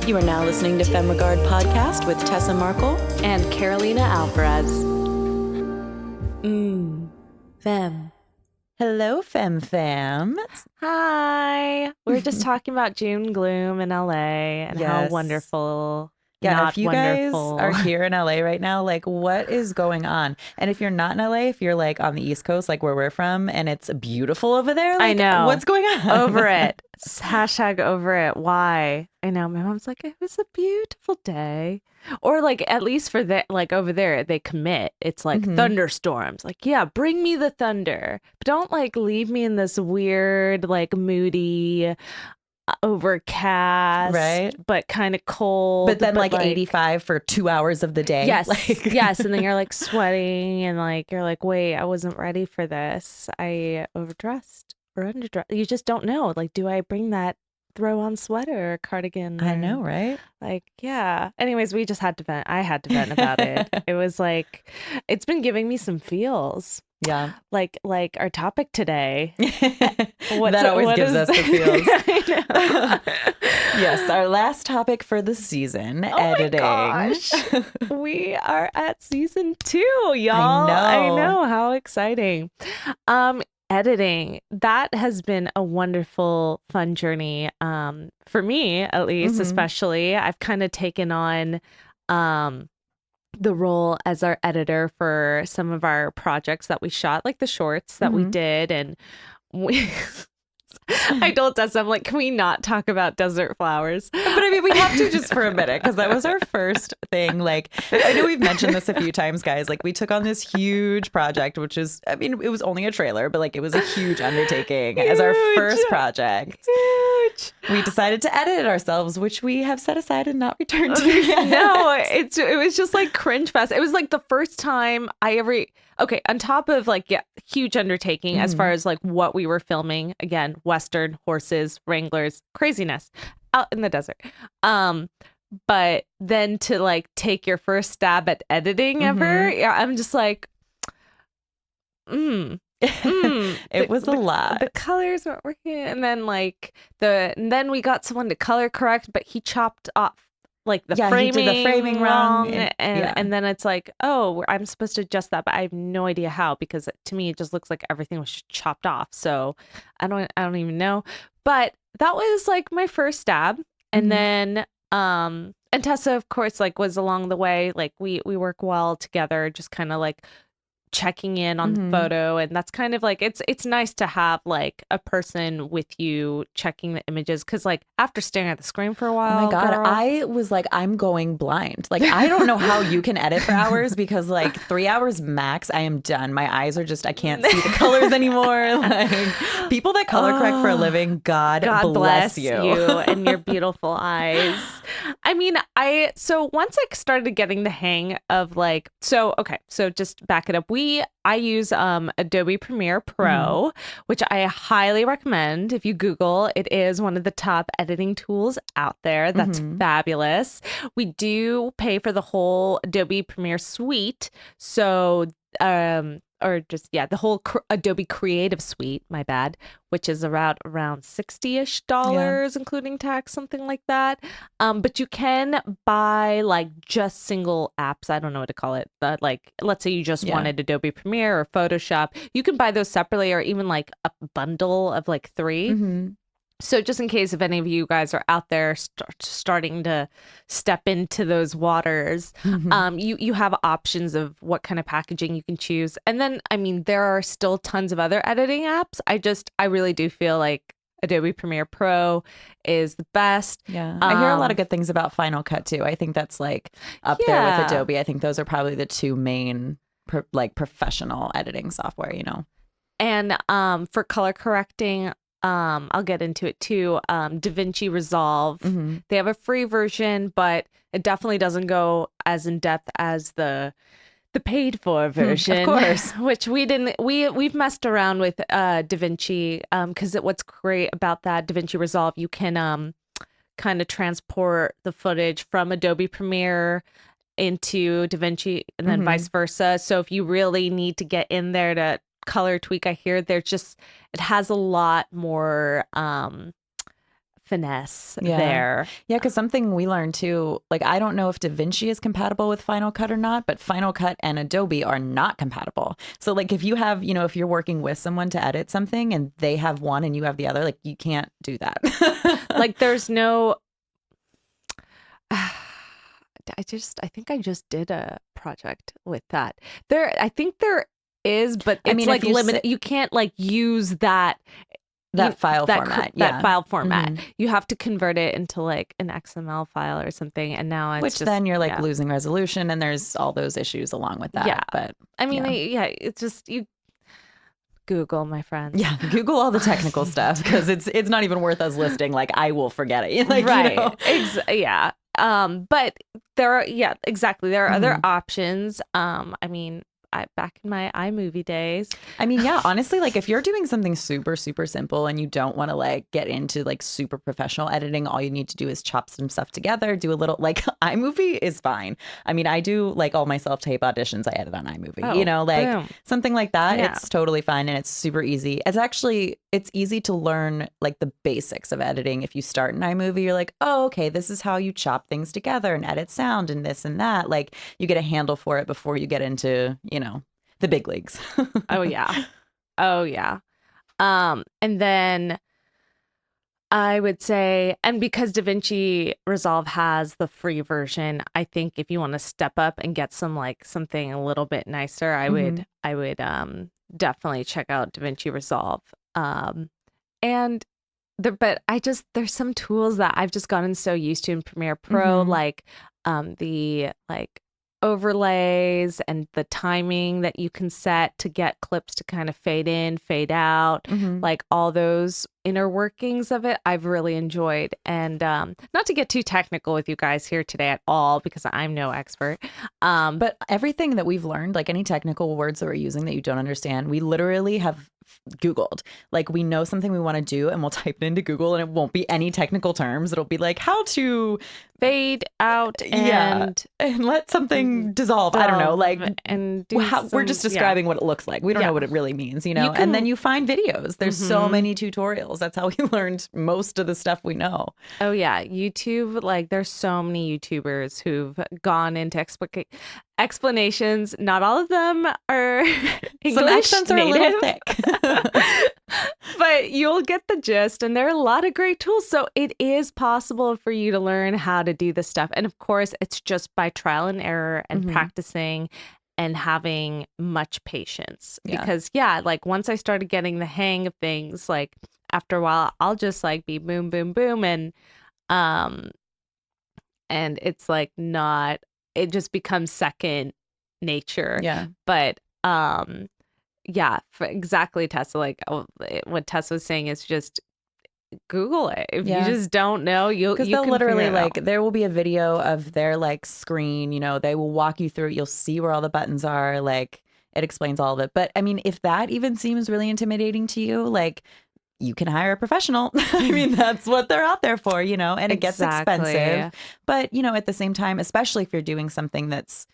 You are now listening to Femme podcast with Tessa Markle and Carolina Alvarez. Femme. Hello, fam. Hi. We were just talking about June gloom in LA and how wonderful. Yeah, not if you wonderful. guys are here in LA right now, like, what is going on? And if you're not in LA, if you're like on the East Coast, like where we're from, and it's beautiful over there, like, I know. what's going on? Over it. Hashtag over it. Why? I know. My mom's like, it was a beautiful day. Or like, at least for that, like over there, they commit. It's like thunderstorms. Like, yeah, bring me the thunder. But don't like leave me in this weird, like moody, overcast, right? But kind of cold. But then like 85 for 2 hours of the day. Yes. Like... yes. And then you're like sweating and like, you're like, wait, I wasn't ready for this. I overdressed or underdressed. You just don't know. Like, do I bring that throw on sweater or cardigan? I know, right? Like, yeah. Anyways, we just had to vent. I had to vent about it. It was like, it's been giving me some feels. Yeah. Like our topic today. That always gives us the feels. I know. Yes, our last topic for the season, editing. My gosh. We are at season 2, y'all. I know. How exciting. Editing, that has been a wonderful, fun journey. For me, at least, especially. I've kind of taken on the role as our editor for some of our projects that we shot, like the shorts that we did. And we I told Tessa, I'm like, can we not talk about desert flowers? But I mean, we have to just for a minute, because that was our first thing. Like, I know we've mentioned this a few times, guys. Like, we took on this huge project, which is, I mean, it was only a trailer, but like, it was a huge undertaking as our first project. Huge. We decided to edit it ourselves, which we have set aside and not returned to yet. No, it was just like cringe fest. It was like the first time I ever, okay, on top of like, yeah, huge undertaking as far as like what we were filming. Again, Western, horses, wranglers, craziness out in the desert. But then to like take your first stab at editing ever, yeah, I'm just like, It was a lot. The colors weren't working, and then like then we got someone to color correct, but he chopped off like the framing, he did the framing wrong, and then it's like, oh, I'm supposed to adjust that, but I have no idea how, because to me it just looks like everything was chopped off. So I don't even know. But that was like my first stab, and then and Tessa, of course, like was along the way. Like we work well together, just kind of like checking in on the photo, and that's kind of like it's nice to have like a person with you checking the images, because like after staring at the screen for a while, oh my god, girl, I was like, I'm going blind. Like, I don't know how you can edit for hours, because like 3 hours max, I am done. My eyes are just, I can't see the colors anymore. Like, people that color correct for a living, God bless you and your beautiful eyes. I mean, so once I started getting the hang of like, so just back it up. I use Adobe Premiere Pro, which I highly recommend. If you Google, it is one of the top editing tools out there. That's fabulous. We do pay for the whole Adobe Premiere suite. So, the whole Adobe Creative Suite, my bad, which is around $60-ish, including tax, something like that. But you can buy like just single apps. I don't know what to call it. But like, let's say you just wanted Adobe Premiere or Photoshop. You can buy those separately, or even like a bundle of like 3. So just in case if any of you guys are out there starting to step into those waters, you have options of what kind of packaging you can choose. And then, I mean, there are still tons of other editing apps. I really do feel like Adobe Premiere Pro is the best. Yeah. I hear a lot of good things about Final Cut too. I think that's like up there with Adobe. I think those are probably the 2 main professional editing software, you know. And for color correcting, I'll get into it too. DaVinci Resolve. They have a free version, but it definitely doesn't go as in depth as the paid for version, of course. Which we've messed around with DaVinci, because what's great about that DaVinci Resolve, you can kind of transport the footage from Adobe Premiere into DaVinci and then vice versa. So if you really need to get in there to color tweak, I hear it has a lot more finesse Yeah. there. Yeah, because something we learned too, like I don't know if DaVinci is compatible with Final Cut or not, but Final Cut and Adobe are not compatible. So like if you have, if you're working with someone to edit something and they have one and you have the other, like you can't do that. Like there's no I think I just did a project with that. I think there is, but it's mean, like if you limited. You can't like use that file format. That file format. Mhm. You have to convert it into like an XML file or something. And now it's Which just, then you're like losing resolution and there's all those issues along with that. Yeah. But I mean, it's just you Google, my friends. yeah, Google all the technical stuff because it's not even worth us listing. Like I will forget it. Like, right. Yeah. But there are, exactly. There are other options. I mean, back in my iMovie days. I mean, yeah, honestly, like if you're doing something super, super simple and you don't want to like get into like super professional editing, all you need to do is chop some stuff together, do a little like iMovie is fine. I mean, I do like all my self-tape auditions, I edit on iMovie, like boom. Something like that. Yeah. It's totally fine and it's super easy. It's easy to learn like the basics of editing. If you start in iMovie, you're like, oh, okay, this is how you chop things together and edit sound and this and that. Like you get a handle for it before you get into, the big leagues. Oh yeah. And then I would say, and because DaVinci Resolve has the free version, I think if you want to step up and get something a little bit nicer, I would definitely check out DaVinci Resolve. And there's some tools that I've just gotten so used to in Premiere Pro, like the overlays and the timing that you can set to get clips to kind of fade in, fade out, like all those inner workings of it, I've really enjoyed. And not to get too technical with you guys here today at all, because I'm no expert. But everything that we've learned, like any technical words that we're using that you don't understand, we literally have Googled. Like we know something we want to do and we'll type it into Google and it won't be any technical terms. It'll be like how to fade out and let something dissolve. I don't know. Like and we're just describing what it looks like. We don't know what it really means, and then you find videos. There's so many tutorials. That's how we learned most of the stuff we know. Oh yeah. YouTube, like there's so many YouTubers who've gone into explanations. Not all of them are English. Some accents are native. a little thick. But you'll get the gist, and there are a lot of great tools. So it is possible for you to learn how to do this stuff. And of course, it's just by trial and error and practicing and having much patience. Because like once I started getting the hang of things, like after a while, I'll just like be boom, boom, boom. And it's like it just becomes second nature. Yeah. But for exactly, Tessa, like what Tessa was saying is just Google it. If you just don't know, because they'll literally like there will be a video of their like screen, they will walk you through it. You'll see where all the buttons are. Like it explains all of it. But I mean, if that even seems really intimidating to you, like you can hire a professional. I mean, that's what they're out there for, and it gets expensive. But, at the same time, especially if you're doing something that's,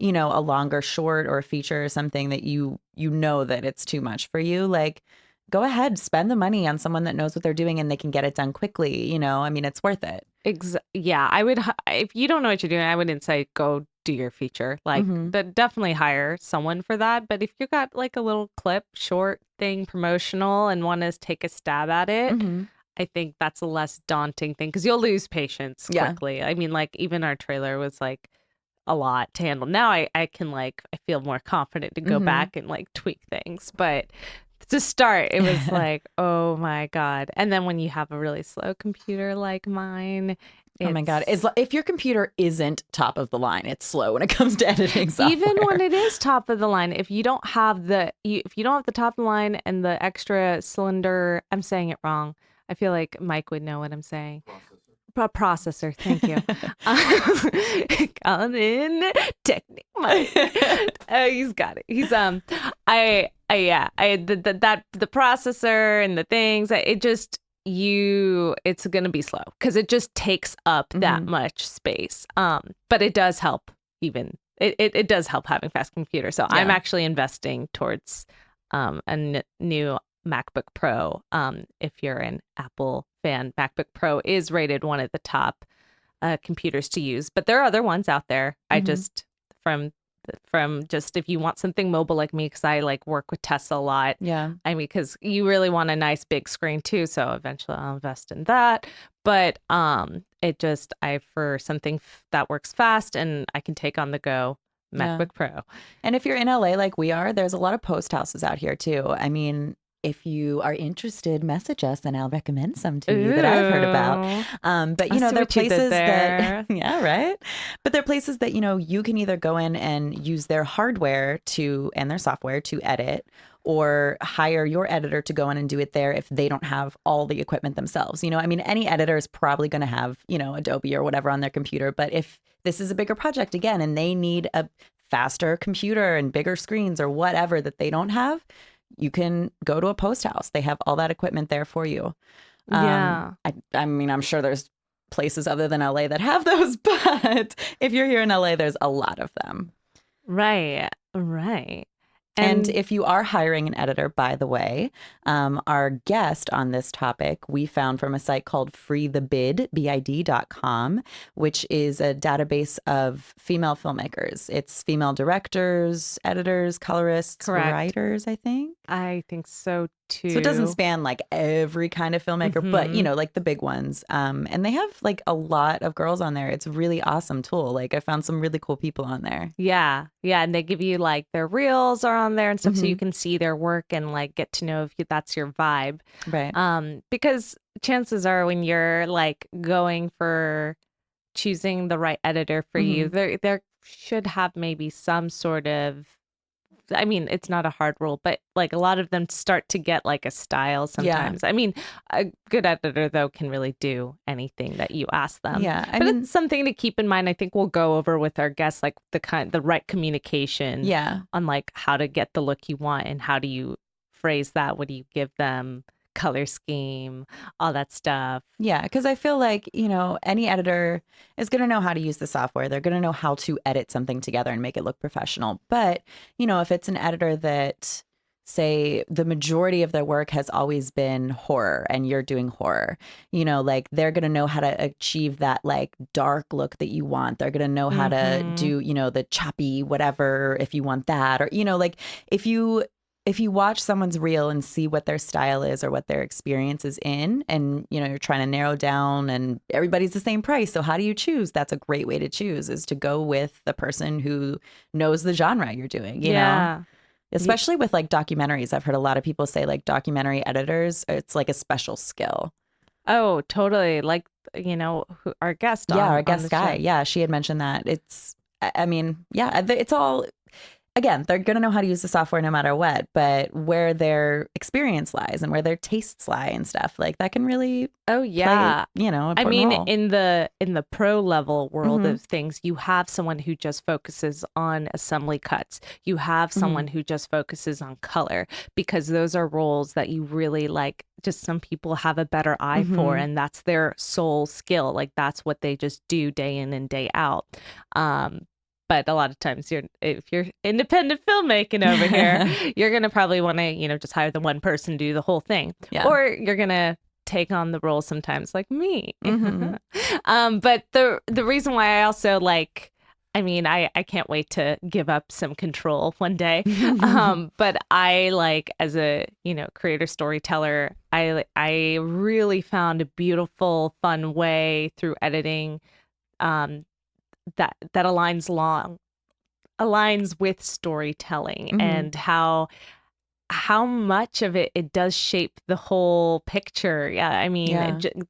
a longer short or a feature or something that you know that it's too much for you, like go ahead, spend the money on someone that knows what they're doing and they can get it done quickly. I mean, it's worth it. I would, if you don't know what you're doing, I wouldn't say go do your feature. Like, definitely hire someone for that. But if you got like a little clip, short thing, promotional, and want to take a stab at it, I think that's a less daunting thing because you'll lose patience quickly. I mean, like even our trailer was like a lot to handle. Now I can I feel more confident to go back and like tweak things, but to start it was like, oh my God. And then when you have a really slow computer like mine, oh my God, if your computer isn't top of the line, it's slow when it comes to editing software. Even when it is top of the line, if you don't have the top of the line and the extra cylinder, I'm saying it wrong. I feel like Mike would know what I'm saying. Processor, thank you. Calling in technique. He's got it. He's the processor and the things. It's gonna be slow because it just takes up that much space. But it does help. Even it does help having fast computer. So I'm actually investing towards a new MacBook Pro. If you're an Apple fan, MacBook Pro is rated one of the top computers to use, but there are other ones out there. I just from just if you want something mobile like me, because I like work with Tessa a lot. Yeah. I mean, because you really want a nice big screen too, so eventually I'll invest in that. But it just for something that works fast and I can take on the go. MacBook Pro. And if you're in LA like we are, there's a lot of post houses out here too. I mean, if you are interested, message us and I'll recommend some to you that I've heard about. But you know, there are places that, yeah, right. But there are places that, you know, you can either go in and use their hardware and their software to edit, or hire your editor to go in and do it there if they don't have all the equipment themselves. You know, I mean, any editor is probably going to have, you know, Adobe or whatever on their computer. But if this is a bigger project again, and they need a faster computer and bigger screens or whatever that they don't have, you can go to a post house. They have all that equipment there for you. Yeah. I mean, I'm sure there's places other than LA that have those, but if you're here in LA, there's a lot of them. Right. And if you are hiring an editor, by the way, our guest on this topic, we found from a site called freethebid.com, which is a database of female filmmakers. It's female directors, editors, colorists, writers, I think. I think so too. So it doesn't span like every kind of filmmaker, but you know, like the big ones. And they have like a lot of girls on there. It's a really awesome tool. Like I found some really cool people on there. Yeah. And they give you like their reels are on there and stuff, so you can see their work and like get to know if that's your vibe. Right. Because chances are when you're like going for choosing the right editor for you, there should have maybe some sort of, I mean, it's not a hard rule, but like a lot of them start to get like a style sometimes. Yeah. I mean, a good editor, though, can really do anything that you ask them. Yeah. But it's something to keep in mind. I think we'll go over with our guests, like the right communication on like how to get the look you want and how do you phrase that? What do you give them? Color scheme, all that stuff. Yeah, because I feel like, you know, any editor is going to know how to use the software. They're going to know how to edit something together and make it look professional. But, you know, if it's an editor that, say, the majority of their work has always been horror and you're doing horror, you know, like they're going to know how to achieve that like dark look that you want. They're going to know how to do, you know, the choppy whatever if you want that. Or, you know, like if you watch someone's reel and see what their style is or what their experience is in, and, you know, you're trying to narrow down and everybody's the same price. So how do you choose? That's a great way to choose, is to go with the person who knows the genre you're doing, you know, especially with like documentaries. I've heard a lot of people say like documentary editors, it's like a special skill. Oh, totally. Like, you know, our guest. Our guest guy. Show. Yeah. She had mentioned that. I mean, it's all, again, they're going to know how to use the software no matter what, but where their experience lies and where their tastes lie and stuff, like that can really play, you know, I mean, role. in the pro level world of things, you have someone who just focuses on assembly cuts. You have someone who just focuses on color, because those are roles that you really like. Just some people have a better eye for, and that's their sole skill. Like that's what they just do day in and day out. But a lot of times if you're independent filmmaking over here, you're going to probably want to, you know, just hire the one person to do the whole thing. Yeah. Or you're going to take on the role sometimes like me. But the reason why I also like, I mean, I can't wait to give up some control one day. But I like, as a, you know, creator storyteller, I really found a beautiful, fun way through editing that aligns with storytelling and how much of it does shape the whole picture. Yeah, I mean,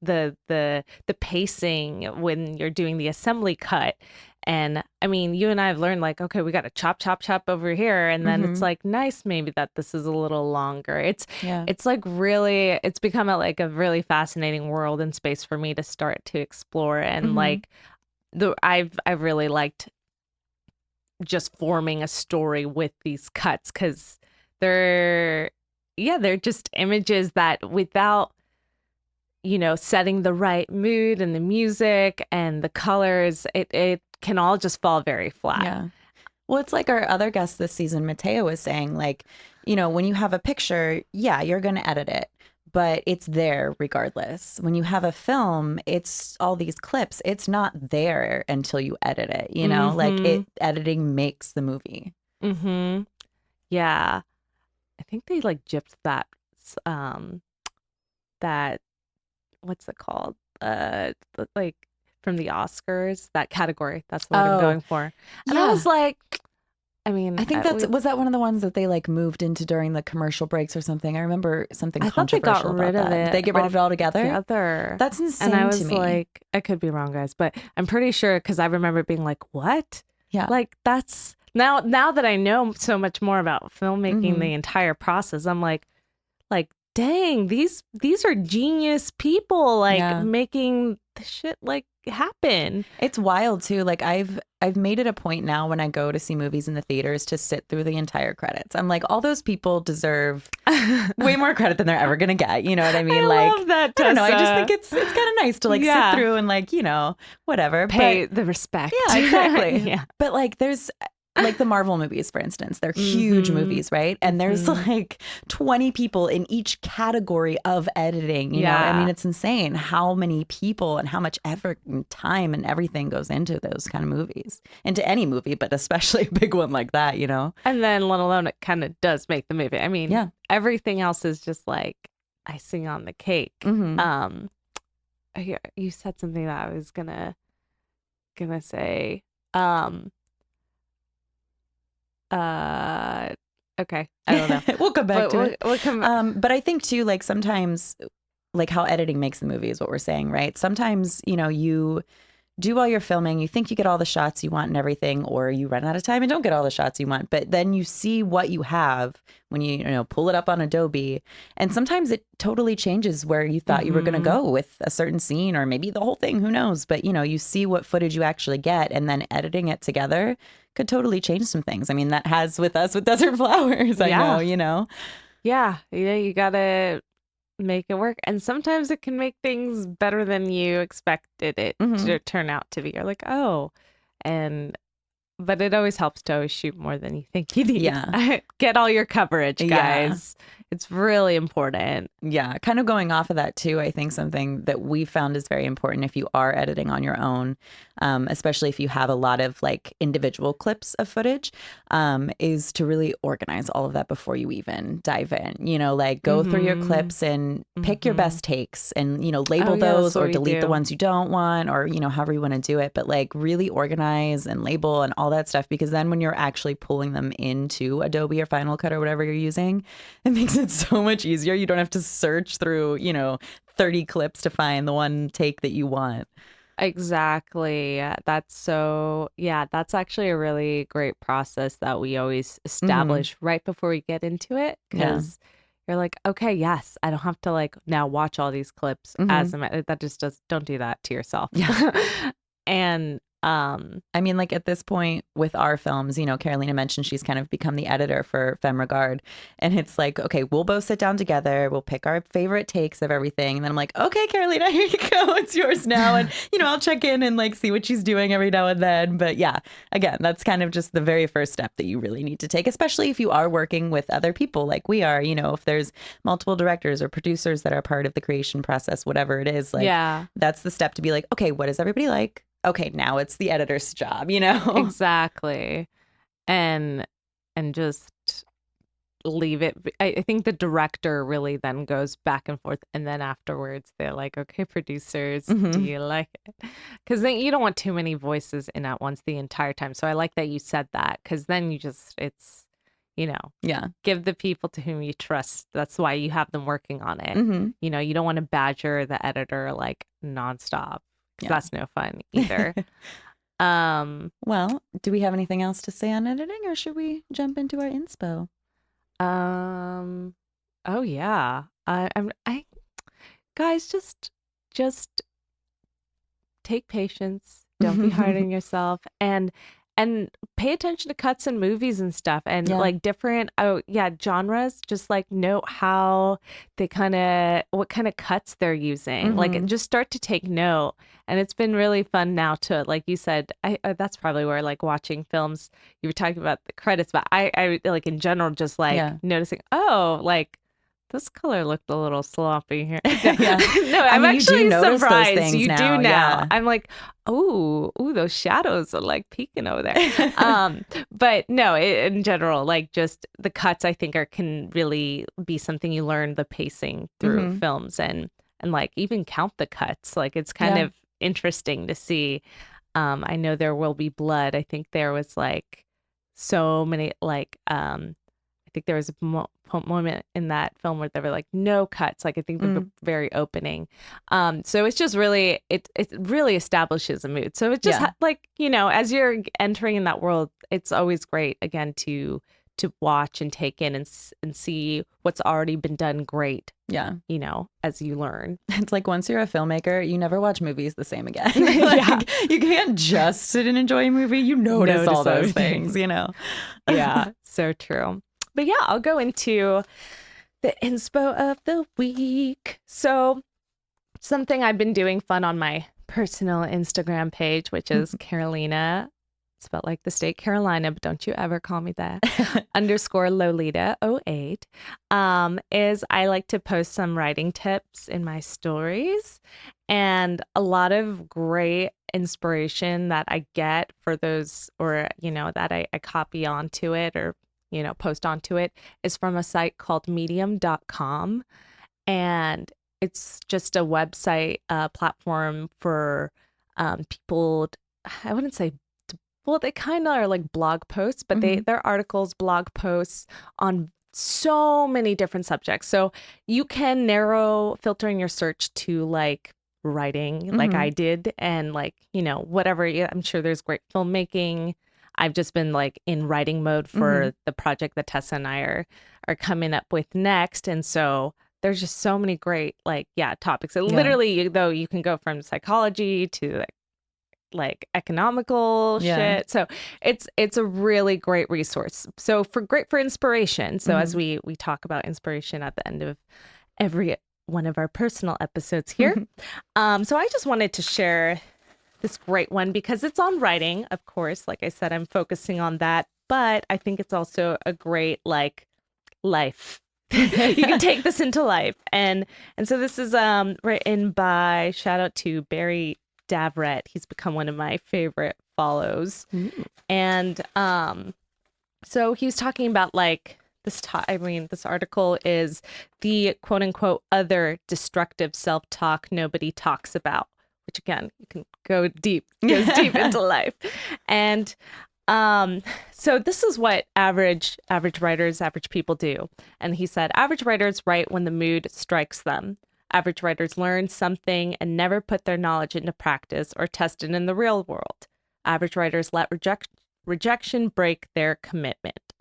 the pacing when you're doing the assembly cut. And I mean, you and I have learned like, okay, we got to chop over here. And then it's like, nice, maybe that this is a little longer. It's like really, it's become a really fascinating world and space for me to start to explore. And like, I've really liked just forming a story with these cuts, because they're just images that, without, you know, setting the right mood and the music and the colors, it can all just fall very flat. Yeah. Well, it's like our other guest this season, Mateo, was saying, like, when you have a picture, yeah, you're going to edit it, but it's there regardless. When you have a film, it's all these clips. It's not there until you edit it, like editing makes the movie. Mm-hmm. Yeah. I think they like gypped um that what's it called? Like from the Oscars, that category. That's what I'm going for. And I was like, I mean, I think was that one of the ones that they like moved into during the commercial breaks or something. I remember something controversial. I thought they got rid of it. Did they get rid of it altogether? That's insane. And I was to me. like, I could be wrong, guys, but I'm pretty sure because I remember being like, what? Yeah. Like that's now that I know so much more about filmmaking, the entire process, I'm like, dang, these are genius people, like making the shit like happen. It's wild too. Like I've made it a point now when I go to see movies in the theaters to sit through the entire credits. I'm like, all those people deserve way more credit than they're ever gonna get. You know what I mean? I love that, Tessa. I don't know. I just think it's kind of nice to like sit through and like, whatever. Pay the respect. Yeah, exactly. But like there's like the Marvel movies, for instance, they're huge movies, right? And there's like 20 people in each category of editing, you know? I mean, it's insane how many people and how much effort and time and everything goes into those kind of movies, into any movie, but especially a big one like that, And then let alone it kind of does make the movie. I mean, everything else is just like icing on the cake. You said something that I was gonna say. Okay, I don't know. We'll come back to it. But I think too, like sometimes, like how editing makes the movie is what we're saying, right? Sometimes, you do all your filming, you think you get all the shots you want and everything, or you run out of time and don't get all the shots you want. But then you see what you have when you pull it up on Adobe, and sometimes it totally changes where you thought you were going to go with a certain scene, or maybe the whole thing, who knows? But you see what footage you actually get, and then editing it together could totally change some things. I mean, that has with us with Desert Flowers. I know. Yeah, you gotta make it work, and sometimes it can make things better than you expected it to turn out to be. You're like, oh, but it always helps to always shoot more than you think you need. Get all your coverage, guys. It's really important. Kind of going off of that too, I think something that we found is very important if you are editing on your own, especially if you have a lot of like individual clips of footage, is to really organize all of that before you even dive in. Like go through your clips and pick your best takes and, label those or delete the ones you don't want, or, however you want to do it. But like really organize and label and all that stuff, because then when you're actually pulling them into Adobe or Final Cut or whatever you're using, it makes it so much easier. You don't have to search through, 30 clips to find the one take that you want. Exactly. That's actually a really great process that we always establish right before we get into it, because you're like, okay, yes, I don't have to like now watch all these clips as that just don't do that to yourself. And I mean, like at this point with our films, Carolina mentioned she's kind of become the editor for Femme Regard, and it's like, okay, we'll both sit down together, we'll pick our favorite takes of everything, and then I'm like, okay, Carolina, here you go, it's yours now, and I'll check in and like see what she's doing every now and then. But yeah, again, that's kind of just the very first step that you really need to take, especially if you are working with other people like we are. If there's multiple directors or producers that are part of the creation process, whatever it is, like that's the step to be like, okay, what does everybody like? Okay, now it's the editor's job, Exactly. And just leave it. I think the director really then goes back and forth, and then afterwards they're like, okay, producers, do you like it? Because then you don't want too many voices in at once the entire time. So I like that you said that, because then it's give the people to whom you trust. That's why you have them working on it. You don't want to badger the editor like nonstop. That's no fun either. Well, do we have anything else to say on editing, or should we jump into our inspo? Oh yeah. I guys, just take patience. Don't be hard on yourself, and and pay attention to cuts in movies and stuff, and like different genres. Just like note how they what kind of cuts they're using. Like just start to take note. And it's been really fun now to, like you said, that's probably where like watching films, you were talking about the credits, but I like in general just like noticing, oh, like this color looked a little sloppy here. No, I'm actually surprised. You do now. Yeah. I'm like, ooh, those shadows are like peeking over there. But no, in general, like just the cuts, I think can really be something you learn the pacing through films, and like even count the cuts. Like it's kind of interesting to see. I know There Will Be Blood. I think there was like so many like I think there was a moment in that film where there were like no cuts. Like I think the very opening. So it's just really, it really establishes a mood. So it's just like, you know, as you're entering in that world, it's always great again to watch and take in and see what's already been done great. Yeah. You know, as you learn. It's like once you're a filmmaker, you never watch movies the same again. Like, you can't just sit and enjoy a movie. You notice all those things, you know? Yeah, so true. But yeah, I'll go into the inspo of the week. So something I've been doing fun on my personal Instagram page, which is Carolina, spelled like the state Carolina, but don't you ever call me that, _Lolita08, is I like to post some writing tips in my stories, and a lot of great inspiration that I get for those, or, you know, that I copy onto it or, you know, post onto it, is from a site called medium.com. And it's just a website platform for people, I wouldn't say, well, they kind of are like blog posts, but they're articles, blog posts on so many different subjects. So you can narrow filtering your search to like writing, like I did, and like, you know, whatever. I'm sure there's great filmmaking. I've just been like in writing mode for the project that Tessa and I are coming up with next. And so there's just so many great topics. Literally, though, you can go from psychology to like economical shit. So it's a really great resource. So great for inspiration. So as we talk about inspiration at the end of every one of our personal episodes here. So I just wanted to share this great one because it's on writing, of course. Like I said, I'm focusing on that, but I think it's also a great like life. You can take this into life. And so this is written by, shout out to Barry Davret. He's become one of my favorite follows. And so he was talking about like this article is the quote unquote other destructive self-talk nobody talks about, which again, you can goes deep into life. And so this is what average writers, average people do. And he said, average writers write when the mood strikes them. Average writers learn something and never put their knowledge into practice or test it in the real world. Average writers let rejection break their commitment.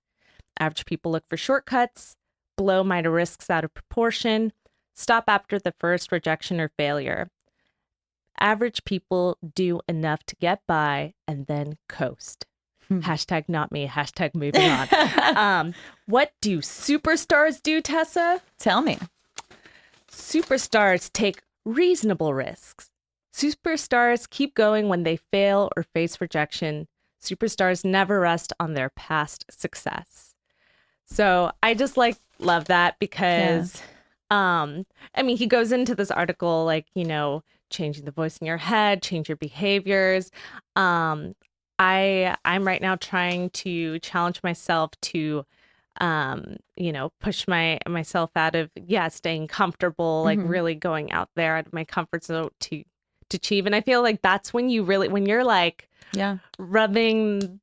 Average people look for shortcuts, blow minor risks out of proportion, stop after the first rejection or failure. Average people do enough to get by and then coast. Hashtag not me, hashtag moving on. What do superstars do, Tessa? Tell me. Superstars take reasonable risks. Superstars keep going when they fail or face rejection. Superstars never rest on their past success. So I just love that because, I mean, he goes into this article like, you know, changing the voice in your head, change your behaviors. I'm right now trying to challenge myself to, you know, push myself out of, staying comfortable, like really going out there out of my comfort zone to achieve. And I feel like that's when you're like rubbing,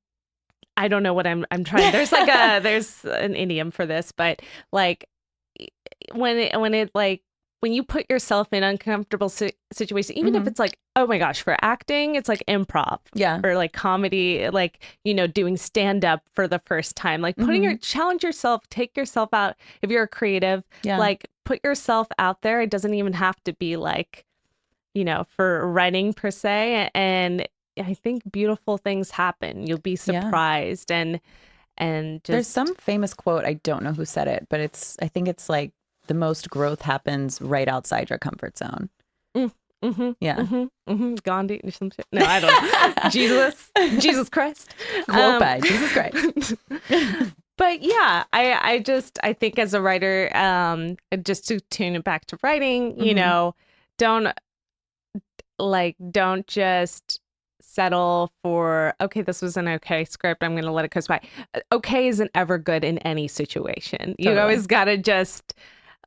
I don't know what I'm trying. There's like there's an idiom for this, but like when you put yourself in uncomfortable situations, even if it's like, oh my gosh, for acting, it's like improv, or like comedy, like, you know, doing stand up for the first time, like challenge yourself, take yourself out. If you're a creative, like put yourself out there. It doesn't even have to be like, you know, for writing per se. And I think beautiful things happen. You'll be surprised and just there's some famous quote, I don't know who said it, but I think it's like the most growth happens right outside your comfort zone. Gandhi or some shit. No, I don't know. Jesus Christ. Quote by Jesus Christ. But yeah, I think as a writer, just to tune it back to writing, you know, don't just settle for, okay, this was an okay script, I'm gonna let it coast by. Okay isn't ever good in any situation. You always gotta just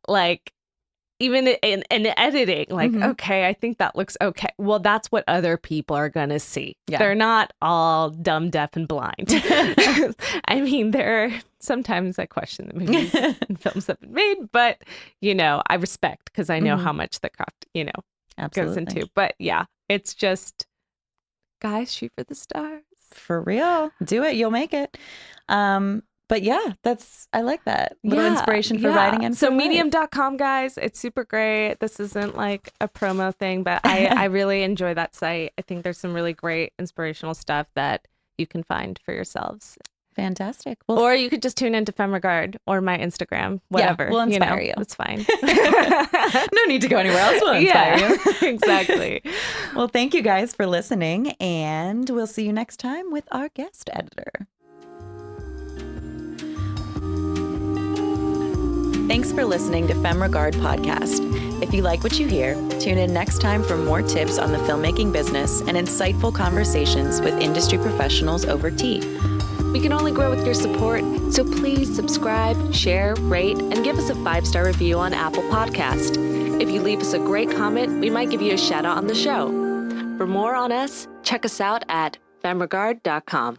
like, even in editing, like, okay, I think that looks okay. Well, that's what other people are gonna see. They're not all dumb, deaf, and blind. I mean, sometimes I question the movies and films that have been made, but you know, I respect, because I know how much the craft, you know, goes into. But yeah, it's just, guys, shoot for the stars. For real. Do it. You'll make it. But yeah, I like that little inspiration for writing. And so medium.com, guys, it's super great. This isn't like a promo thing, but I really enjoy that site. I think there's some really great inspirational stuff that you can find for yourselves. Fantastic. Well, or you could just tune into Femme Regard or my Instagram, whatever. Yeah, we'll inspire you. It's fine. No need to go anywhere else. We'll inspire you. Exactly. Well, thank you guys for listening, and we'll see you next time with our guest editor. Thanks for listening to Femme Regard Podcast. If you like what you hear, tune in next time for more tips on the filmmaking business and insightful conversations with industry professionals over tea. We can only grow with your support, so please subscribe, share, rate, and give us a 5-star review on Apple Podcast. If you leave us a great comment, we might give you a shout out on the show. For more on us, check us out at femregard.com.